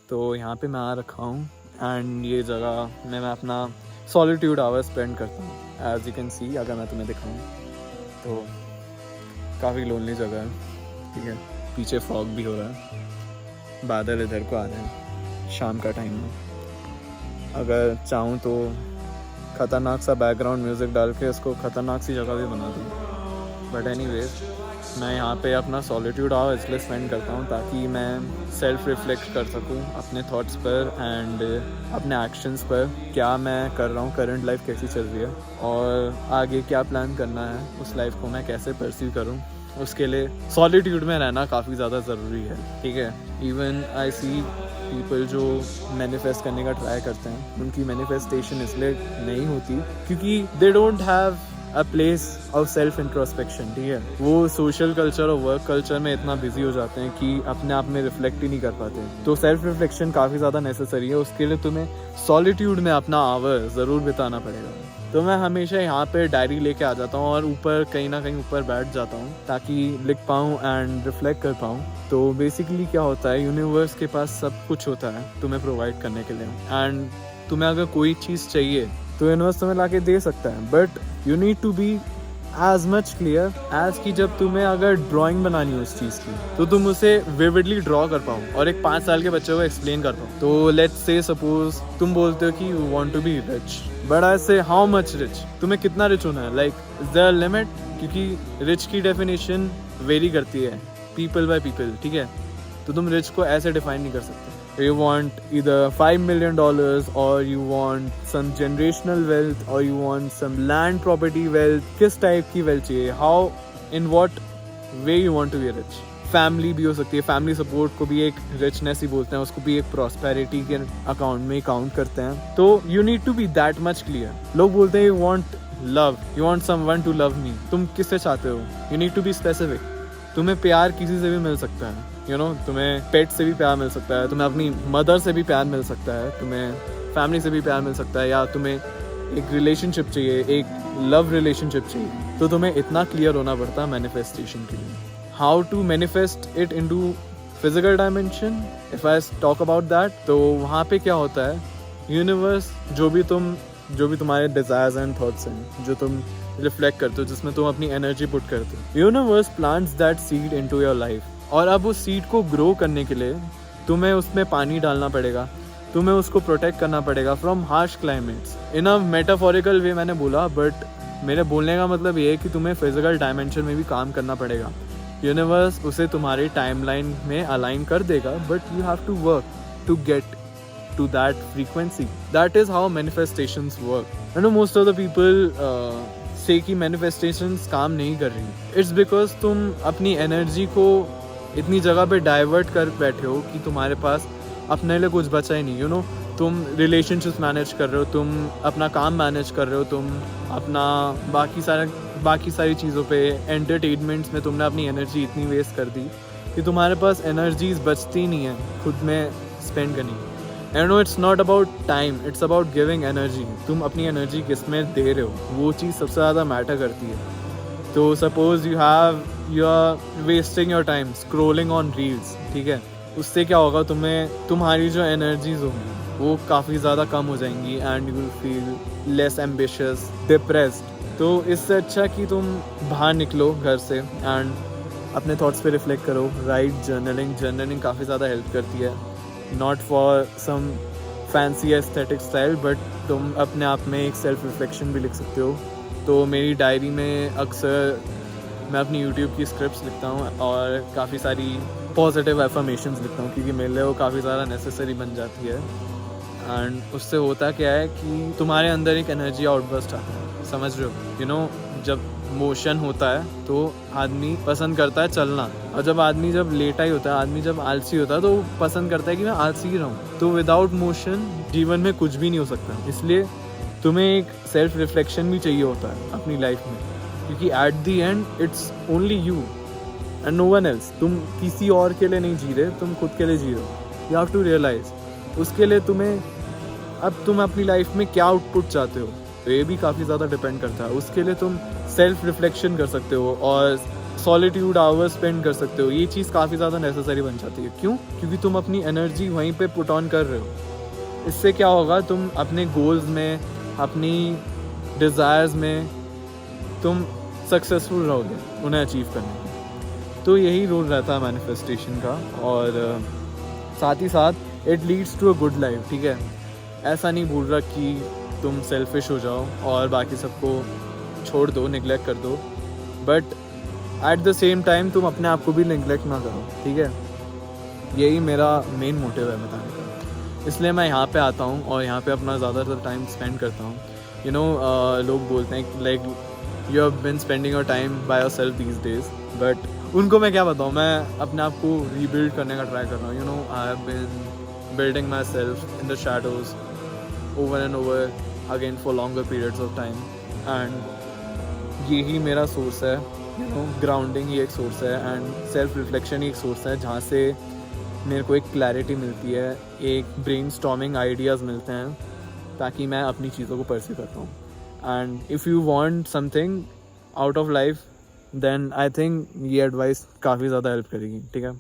तो यहाँ पे मैं आ रखा हूँ एंड ये जगह मैं अपना सॉलिट्यूड आवर स्पेंड करता हूँ। एज यू कैन सी, अगर मैं तुम्हें दिखाऊँ तो काफ़ी लोनली जगह है, ठीक है। पीछे फॉग भी हो रहा है, बादल इधर को आ रहे हैं, शाम का टाइम है। अगर चाहूँ तो ख़तरनाक सा बैकग्राउंड म्यूज़िक डाल के इसको ख़तरनाक सी जगह भी बना दूँ, बट एनीवेज मैं यहाँ पे अपना सॉलिट्यूड आवर इसलिए स्पेंड करता हूँ ताकि मैं सेल्फ रिफ्लेक्ट कर सकूँ अपने थॉट्स पर एंड अपने एक्शंस पर। क्या मैं कर रहा हूँ, करंट लाइफ कैसी चल रही है और आगे क्या प्लान करना है, उस लाइफ को मैं कैसे परस्यू करूँ, उसके लिए सॉलिट्यूड में रहना काफ़ी ज़्यादा ज़रूरी है, ठीक है। इवन आई सी पीपल जो मैनिफेस्ट करने का ट्राई करते हैं, उनकी मैनिफेस्टेशन इसलिए नहीं होती क्योंकि they don't have a place of self introspection, ठीक है। वो सोशल कल्चर और वर्क कल्चर में इतना बिजी हो जाते हैं कि अपने आप में रिफ्लेक्ट ही नहीं कर पाते। तो सेल्फ रिफ्लेक्शन काफ़ी ज़्यादा नेसेसरी है, उसके लिए तुम्हें सॉलिट्यूड में अपना आवर ज़रूर बिताना पड़ेगा। तो मैं हमेशा यहाँ पे डायरी लेके आ जाता हूँ और ऊपर कहीं ना कहीं ऊपर बैठ जाता हूँ ताकि लिख पाऊँ एंड रिफ्लेक्ट कर पाऊँ। तो बेसिकली क्या होता है, यूनिवर्स के पास सब कुछ होता है तुम्हें प्रोवाइड करने के लिए, एंड तुम्हें अगर कोई चीज़ चाहिए तो यूनिवर्स तुम्हें ला के दे सकता है, but you need to be as much clear as कि जब तुम्हें अगर ड्राइंग बनानी हो उस चीज़ की तो तुम उसे विविडली ड्रॉ कर पाओ और एक 5 साल के बच्चे को एक्सप्लेन कर पाओ। तो लेट्स से सपोज तुम बोलते हो कि you want to be rich, but I say how much rich, तुम्हें कितना रिच होना है, लाइक इज देयर लिमिट, क्योंकि रिच की डेफिनेशन वेरी करती है पीपल बाय पीपल, ठीक है। तो तुम रिच को ऐसे डिफाइन नहीं कर सकते। You want either $5 million or you want some generational wealth or you want some land property wealth, किस टाइप की wealth चाहिए, how, in what way you want to be rich। Family भी हो सकती है, फैमिली सपोर्ट को भी एक रिचनेस ही बोलते हैं, उसको भी एक प्रॉस्पेरिटी के अकाउंट में काउंट करते हैं। तो you need to be that much clear. लोग बोलते हैं you want love, you want someone to love me, तुम किससे चाहते हो, you need to be specific. तुम्हें प्यार किसी से भी मिल सकता है, यू नो, तुम्हें पेट से भी प्यार मिल सकता है, तुम्हें अपनी मदर से भी प्यार मिल सकता है, तुम्हें फैमिली से भी प्यार मिल सकता है, या तुम्हें एक रिलेशनशिप चाहिए, एक लव रिलेशनशिप चाहिए। तो तुम्हें इतना क्लियर होना पड़ता है मैनिफेस्टेशन के लिए। How to manifest it into physical dimension, if I talk about that, तो वहाँ पे क्या होता है, यूनिवर्स जो भी तुम्हारे डिजायर्स एंड थॉट्स हैं, जो तुम रिफ्लेक्ट करते हो, जिसमें तुम अपनी एनर्जी पुट करते हो, universe plants that seed into your life. और अब उस सीड को ग्रो करने के लिए तुम्हें उसमें पानी डालना पड़ेगा, तुम्हें उसको प्रोटेक्ट करना पड़ेगा from harsh climates. In a metaphorical way मैंने बोला, बट मेरे बोलने का मतलब ये है कि तुम्हें फिजिकल डायमेंशन में भी काम करना पड़ेगा। यूनिवर्स उसे तुम्हारी टाइमलाइन में अलाइन कर देगा, but you have to work to get to that frequency. That is how manifestations work. I know most of the people say कि manifestations काम नहीं कर रही। It's because तुम अपनी एनर्जी को इतनी जगह पे डाइवर्ट कर बैठे हो कि तुम्हारे पास अपने लिए कुछ बचा ही नहीं। यू नो, तुम रिलेशनशिप्स मैनेज कर रहे हो, तुम अपना काम मैनेज कर रहे हो, तुम अपना बाकी सारी चीज़ों पे, एंटरटेनमेंट्स में तुमने अपनी एनर्जी इतनी वेस्ट कर दी कि तुम्हारे पास एनर्जीज बचती नहीं है खुद में स्पेंड करनी। I know it's not about time, it's about giving energy. तुम अपनी एनर्जी किस में दे रहे हो, वो चीज़ सबसे ज़्यादा मैटर करती है। तो suppose you are wasting your time scrolling on reels, ठीक है, उससे क्या होगा, तुम्हारी जो एनर्जीज होंगी वो काफ़ी ज़्यादा कम हो जाएंगी and you will feel less ambitious, depressed. तो इससे अच्छा कि तुम बाहर निकलो घर से एंड अपने थॉट्स पे रिफ्लेक्ट करो। राइट, जर्नलिंग काफ़ी ज़्यादा हेल्प करती है, not for some fancy aesthetic style, but तुम अपने आप में एक सेल्फ रिफ्लेक्शन भी लिख सकते हो। तो मेरी डायरी में अक्सर मैं अपनी यूट्यूब की स्क्रिप्ट्स लिखता हूँ और काफ़ी सारी पॉजिटिव एफर्मेशंस लिखता हूँ, क्योंकि मेरे लिए वो काफ़ी ज़्यादा नेसेसरी बन जाती है। एंड उससे होता क्या है कि तुम्हारे अंदर एक एनर्जी आउटबर्स्ट आता है, समझ रहे हो। यू नो, जब मोशन होता है तो आदमी पसंद करता है चलना, और जब लेटा ही होता है, आदमी जब आलसी होता है तो पसंद करता है कि मैं आलसी ही रहूँ। तो विदाउट मोशन जीवन में कुछ भी नहीं हो सकता। इसलिए तुम्हें एक सेल्फ रिफ्लेक्शन भी चाहिए होता है अपनी लाइफ में, क्योंकि at the end it's only you and no one else. तुम किसी और के लिए नहीं जी रहे, तुम खुद के लिए जी रहे हो। यू हैव टू रियलाइज उसके लिए तुम अपनी लाइफ में क्या आउटपुट चाहते हो, तो ये भी काफ़ी ज़्यादा डिपेंड करता है। उसके लिए तुम सेल्फ रिफ्लेक्शन कर सकते हो और सॉलिट्यूड आवर्स स्पेंड कर सकते हो। ये चीज़ काफ़ी ज़्यादा नेसेसरी बन जाती है। क्यों? क्योंकि तुम अपनी एनर्जी वहीं पे पुट ऑन कर रहे हो। इससे क्या होगा, तुम अपने गोल्स में, अपनी डिज़ायर्स में तुम सक्सेसफुल रहोगे उन्हें अचीव करने में। तो यही रोल रहता है मैनिफेस्टेशन का। और साथ ही साथ it leads to a good life. ठीक है, ऐसा नहीं बोल रहा कि तुम सेल्फिश हो जाओ और बाकी सबको छोड़ दो, निगलेक्ट कर दो, but at the same time तुम अपने आप को भी निगलेक्ट ना करो। ठीक है, यही मेरा मेन मोटिव है बताने का। इसलिए मैं यहाँ पे आता हूँ और यहाँ पे अपना ज़्यादातर टाइम स्पेंड करता हूँ। यू नो, लोग बोलते हैं like you have been spending your time by yourself these days, but उनको मैं क्या बताऊँ, मैं अपने आप को रीबिल्ड करने का ट्राई कर रहा हूँ। You know, I have been building myself in the shadows over and over again for longer periods of time, and यही मेरा सोर्स है। यू नो, ग्राउंडिंग ही एक सोर्स है एंड सेल्फ रिफ्लेक्शन ही एक सोर्स है, जहाँ से मेरे को एक क्लैरिटी मिलती है, एक ब्रेन स्टॉर्मिंग आइडियाज़ मिलते हैं, ताकि मैं अपनी चीज़ों को परस्यू कर पाऊँ। And if you want something out of life, then I think ये एडवाइस काफ़ी ज़्यादा हेल्प करेगी। ठीक है।